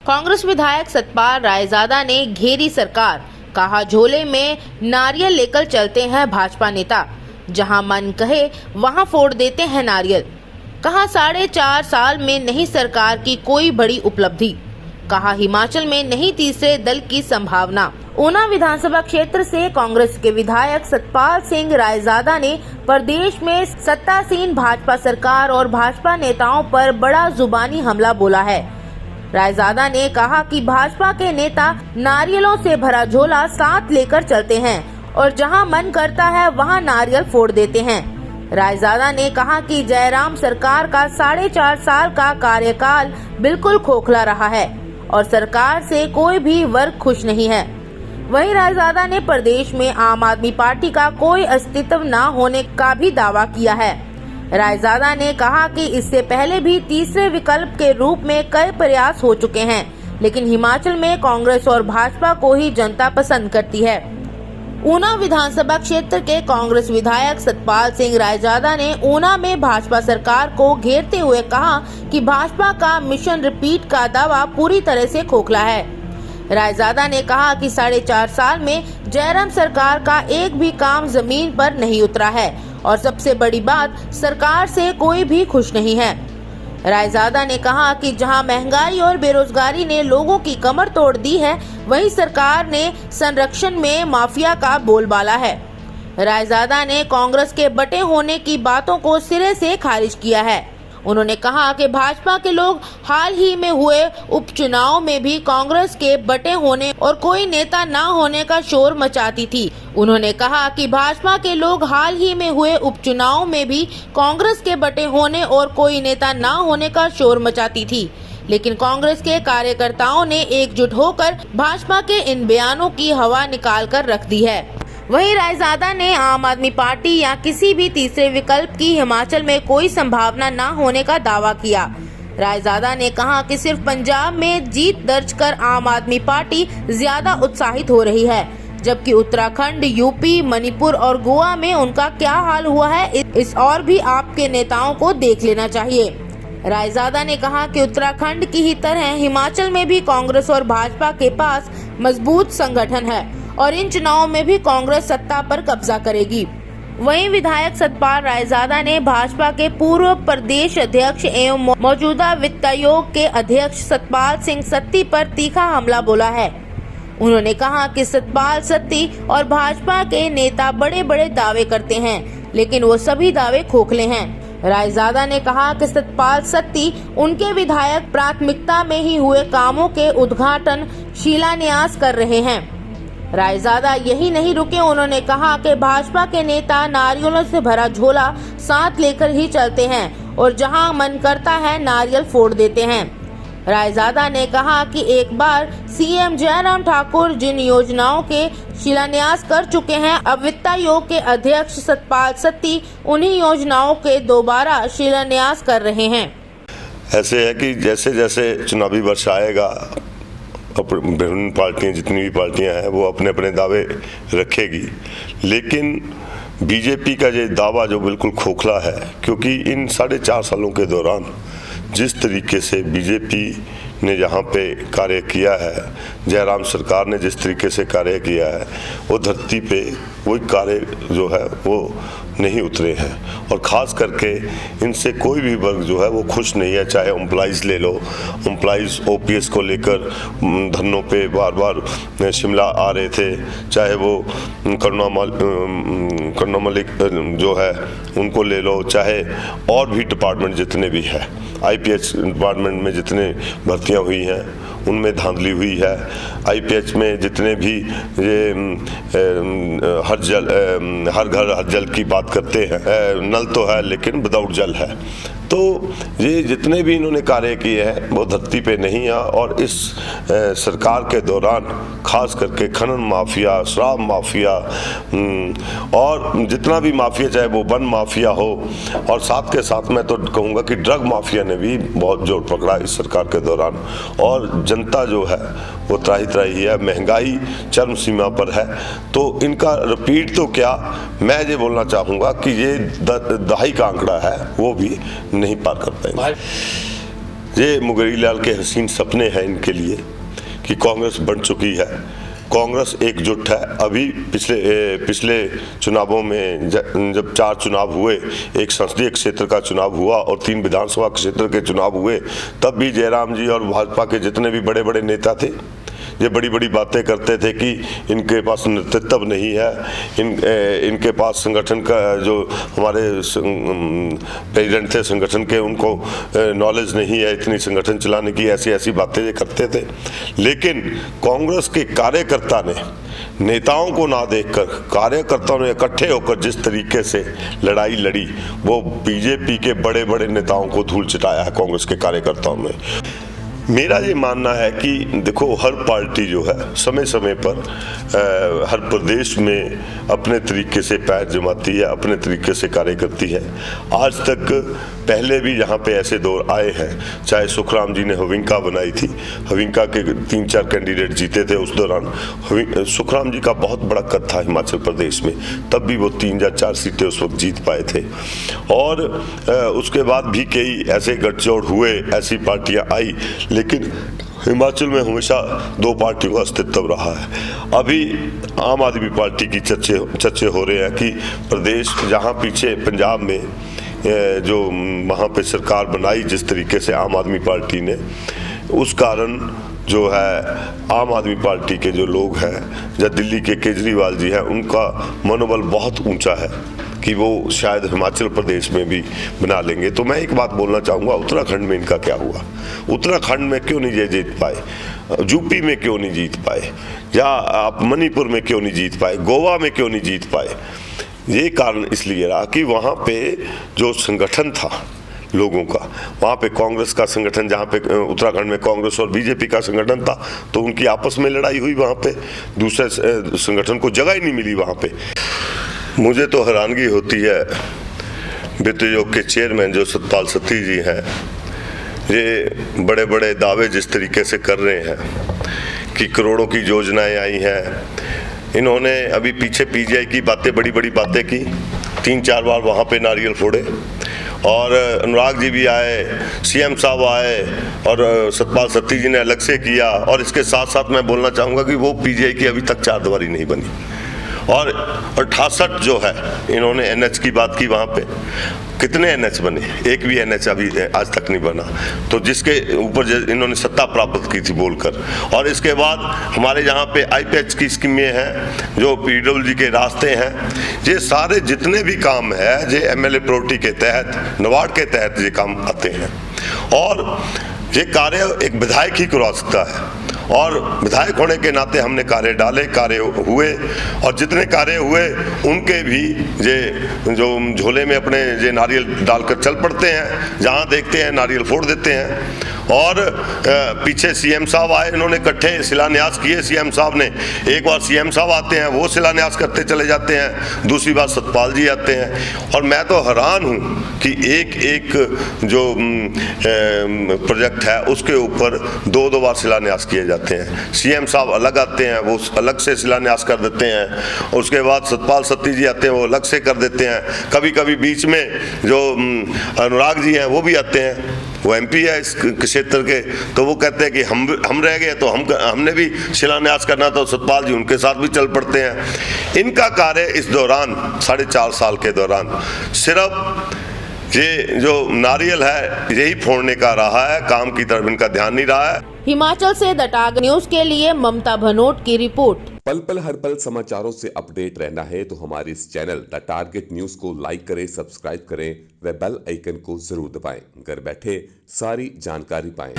कांग्रेस विधायक सतपाल रायजादा ने घेरी सरकार, कहा झोले में नारियल लेकर चलते हैं भाजपा नेता, जहां मन कहे वहां फोड़ देते हैं नारियल। कहा 4.5 साल में नहीं सरकार की कोई बड़ी उपलब्धि। कहा हिमाचल में नहीं तीसरे दल की संभावना। ऊना विधानसभा क्षेत्र से कांग्रेस के विधायक सतपाल सिंह रायजादा ने प्रदेश में सत्तासीन भाजपा सरकार और भाजपा नेताओं पर बड़ा जुबानी हमला बोला है। रायजादा ने कहा कि भाजपा के नेता नारियलों से भरा झोला साथ लेकर चलते हैं और जहां मन करता है वहां नारियल फोड़ देते हैं। रायजादा ने कहा कि जयराम सरकार का 4.5 साल का कार्यकाल बिल्कुल खोखला रहा है और सरकार से कोई भी वर्ग खुश नहीं है। वहीं रायजादा ने प्रदेश में आम आदमी पार्टी का कोई अस्तित्व न होने का भी दावा किया है। रायजादा ने कहा कि इससे पहले भी तीसरे विकल्प के रूप में कई प्रयास हो चुके हैं, लेकिन हिमाचल में कांग्रेस और भाजपा को ही जनता पसंद करती है। ऊना विधानसभा क्षेत्र के कांग्रेस विधायक सतपाल सिंह रायजादा ने ऊना में भाजपा सरकार को घेरते हुए कहा कि भाजपा का मिशन रिपीट का दावा पूरी तरह से खोखला है। रायजादा ने कहा कि 4.5 साल में जयराम सरकार का एक भी काम जमीन पर नहीं उतरा है और सबसे बड़ी बात, सरकार से कोई भी खुश नहीं है। रायजादा ने कहा कि जहां महंगाई और बेरोजगारी ने लोगों की कमर तोड़ दी है, वहीं सरकार ने संरक्षण में माफिया का बोलबाला है। रायजादा ने कांग्रेस के बटे होने की बातों को सिरे से खारिज किया है। उन्होंने कहा कि भाजपा के लोग हाल ही में हुए उपचुनाव में भी कांग्रेस के बटे होने और कोई नेता न होने का शोर मचाती थी। उन्होंने कहा कि भाजपा के लोग हाल ही में हुए उपचुनाव में भी कांग्रेस के बटे होने और कोई नेता न होने का शोर मचाती थी, लेकिन कांग्रेस के कार्यकर्ताओं ने एकजुट होकर भाजपा के इन बयानों की हवा निकाल कर रख दी है। वहीं रायजादा ने आम आदमी पार्टी या किसी भी तीसरे विकल्प की हिमाचल में कोई संभावना न होने का दावा किया। रायजादा ने कहा कि सिर्फ पंजाब में जीत दर्ज कर आम आदमी पार्टी ज्यादा उत्साहित हो रही है, जबकि उत्तराखंड, यूपी, मणिपुर और गोवा में उनका क्या हाल हुआ है, इस और भी आपके नेताओं को देख लेना चाहिए। रायजादा ने कहा कि उत्तराखंड की ही तरह हिमाचल में भी कांग्रेस और भाजपा के पास मजबूत संगठन है और इन चुनावों में भी कांग्रेस सत्ता पर कब्जा करेगी। वहीं विधायक सतपाल रायजादा ने भाजपा के पूर्व प्रदेश अध्यक्ष एवं मौजूदा वित्त आयोग के अध्यक्ष सतपाल सिंह सत्ती पर तीखा हमला बोला है। उन्होंने कहा कि सतपाल सत्ती और भाजपा के नेता बड़े बड़े दावे करते हैं, लेकिन वो सभी दावे खोखले हैं। रायजादा ने कहा कि सतपाल सत्ती उनके विधायक प्राथमिकता में ही हुए कामों के उद्घाटन, शिलान्यास कर रहे हैं। रायजादा यही नहीं रुके, उन्होंने कहा कि भाजपा के नेता नारियलों से भरा झोला साथ लेकर ही चलते हैं और जहां मन करता है नारियल फोड़ देते हैं। रायजादा ने कहा कि एक बार सीएम जयराम ठाकुर जिन योजनाओं के शिलान्यास कर चुके हैं, अब वित्त आयोग के अध्यक्ष सतपाल सत्ती उन्हीं योजनाओं के दोबारा शिलान्यास कर रहे हैं। ऐसे है कि जैसे जैसे चुनावी वर्ष आएगा, विभिन्न पार्टियां, जितनी भी पार्टियां हैं, वो अपने अपने दावे रखेगी, लेकिन बीजेपी का ये दावा जो बिल्कुल खोखला है, क्योंकि इन 4.5 सालों के दौरान जिस तरीके से बीजेपी ने यहाँ पे कार्य किया है, जयराम सरकार ने जिस तरीके से कार्य किया है, वो धरती पे वही कार्य जो है वो नहीं उतरे हैं और ख़ास करके इनसे कोई भी वर्ग जो है वो खुश नहीं है। चाहे एम्प्लॉइज़ ले लो, एम्प्लॉइज़ ओपीएस को लेकर धरनों पे बार बार शिमला आ रहे थे, चाहे वो करुणा मलिक जो है उनको ले लो, चाहे और भी डिपार्टमेंट जितने भी है, आईपीएच डिपार्टमेंट में जितने भर्तियां हुई हैं उनमें धांधली हुई है। आईपीएच में जितने भी ये हर घर हर जल की बात करते हैं, नल तो है लेकिन विदाउट जल है, तो ये जितने भी इन्होंने कार्य किए हैं वो धरती पे नहीं है। और इस सरकार के दौरान खास करके खनन माफिया, शराब माफिया और जितना भी माफिया, चाहे वो वन माफिया हो, और साथ के साथ मैं तो कहूँगा कि ड्रग माफिया ने भी बहुत जोर पकड़ा इस सरकार के दौरान। और जनता जो है वो त्राही त्राही है, महंगाई चरम सीमा पर है, तो इनका रिपीट तो क्या, मैं ये बोलना चाहूँगा कि ये दहाई का आंकड़ा है वो भी नहीं पार कर पाएंगे। ये मुगरी लाल के हसीन सपने हैं इनके लिए कि कांग्रेस बन चुकी है, कांग्रेस एकजुट है। अभी पिछले चुनावों में जब 4 चुनाव हुए, एक संसदीय क्षेत्र का चुनाव हुआ और 3 विधानसभा क्षेत्र के चुनाव हुए, तब भी जयराम जी और भाजपा के जितने भी बड़े बड़े नेता थे ये बड़ी बड़ी बातें करते थे कि इनके पास नेतृत्व नहीं है, इनके पास संगठन का जो हमारे प्रेसिडेंट थे संगठन के, उनको नॉलेज नहीं है इतनी संगठन चलाने की, ऐसी ऐसी बातें ये करते थे। लेकिन कांग्रेस के कार्यकर्ता ने नेताओं को ना देखकर कार्यकर्ताओं ने इकट्ठे होकर जिस तरीके से लड़ाई लड़ी, वो बीजेपी के बड़े बड़े नेताओं को धूल चटाया है कांग्रेस के कार्यकर्ताओं ने। मेरा ये मानना है कि देखो, हर पार्टी जो है समय समय पर हर प्रदेश में अपने तरीके से पैर जमाती है, अपने तरीके से कार्य करती है। आज तक पहले भी यहाँ पे ऐसे दौर आए हैं, चाहे सुखराम जी ने हविंका बनाई थी, हविंका के 3-4 कैंडिडेट जीते थे। उस दौरान सुखराम जी का बहुत बड़ा कद था हिमाचल प्रदेश में, तब भी वो 3 या 4 सीटें उस वक्त जीत पाए थे। और उसके बाद भी कई ऐसे गठजोड़ हुए, ऐसी पार्टियाँ आई, लेकिन हिमाचल में हमेशा 2 पार्टियों का अस्तित्व रहा है। अभी आम आदमी पार्टी की चर्चे हो रहे हैं कि प्रदेश जहां पीछे पंजाब में जो वहाँ पे सरकार बनाई जिस तरीके से आम आदमी पार्टी ने, उस कारण जो है आम आदमी पार्टी के जो लोग हैं, या दिल्ली के केजरीवाल जी हैं, उनका मनोबल बहुत ऊंचा है कि वो शायद हिमाचल प्रदेश में भी बना लेंगे। तो मैं एक बात बोलना चाहूँगा, उत्तराखंड में इनका क्या हुआ? उत्तराखंड में क्यों नहीं ये जीत पाए? यूपी में क्यों नहीं जीत पाए? या आप मणिपुर में क्यों नहीं जीत पाए? गोवा में क्यों नहीं जीत पाए? ये कारण इसलिए रहा कि वहाँ पे जो संगठन था लोगों का, वहाँ पे कांग्रेस का संगठन, जहाँ पे उत्तराखंड में कांग्रेस और बीजेपी का संगठन था, तो उनकी आपस में लड़ाई हुई, वहाँ पे दूसरे संगठन को जगह ही नहीं मिली वहाँ पे। मुझे तो हैरानगी होती है, वित्त आयोग के चेयरमैन जो सतपाल सत्ती जी हैं, ये बड़े बड़े दावे जिस तरीके से कर रहे हैं कि करोड़ों की योजनाएं आई हैं। इन्होंने अभी पीछे पीजीआई की बातें, बड़ी बड़ी बातें की, 3-4 बार वहाँ पे नारियल फोड़े, और अनुराग जी भी आए, सीएम साहब आए, और सतपाल सत्ती जी ने अलग से किया। और इसके साथ साथ मैं बोलना चाहूँगा कि वो पीजीआई की अभी तक 4 दीवारी नहीं बनी। और 68 जो है, इन्होंने एनएच की बात की, वहाँ पे कितने एनएच बने? एक भी एनएच अभी आज तक नहीं बना। तो जिसके ऊपर इन्होंने सत्ता प्राप्त की थी बोलकर। और इसके बाद हमारे यहाँ पे आईपीएच की स्कीमें हैं, जो पीडब्ल्यूडी के रास्ते हैं, ये सारे जितने भी काम है ये एमएलए प्रोटी के तहत, नवाड के तहत ये काम आते हैं। और ये कार्य एक विधायक ही करवा सकता है, और विधायक होने के नाते हमने कार्य डाले, कार्य हुए, और जितने कार्य हुए उनके भी ये जो झोले में अपने ये नारियल डालकर चल पड़ते हैं, जहां देखते हैं नारियल फोड़ देते हैं। और पीछे सीएम साहब आए, इन्होंने इकट्ठे शिलान्यास किए। सीएम साहब ने, एक बार सीएम साहब आते हैं, वो शिलान्यास करते चले जाते हैं, दूसरी बार सतपाल जी आते हैं। और मैं तो हैरान हूँ कि एक एक जो प्रोजेक्ट है उसके ऊपर 2-2 बार शिलान्यास किए जाते हैं। सीएम साहब अलग आते हैं, वो अलग से शिलान्यास कर देते हैं, और उसके बाद सतपाल सत्ती जी आते हैं, वो अलग से कर देते हैं। कभी कभी बीच में जो अनुराग जी हैं वो भी आते हैं, वो एमपी है इस क्षेत्र के, तो वो कहते हैं कि हम रह गए तो हमने भी शिलान्यास करना, तो सतपाल जी उनके साथ भी चल पड़ते हैं। इनका कार्य इस दौरान 4.5 साल के दौरान सिर्फ ये जो नारियल है यही फोड़ने का रहा है, काम की तरफ इनका ध्यान नहीं रहा है। हिमाचल से द टारगेट न्यूज के लिए ममता भनोट की रिपोर्ट। पल पल हर पल समाचारों से अपडेट रहना है तो हमारे इस चैनल द टारगेट न्यूज को लाइक करें, सब्सक्राइब करें व बेल आइकन को जरूर दबाएं। घर बैठे सारी जानकारी पाएं।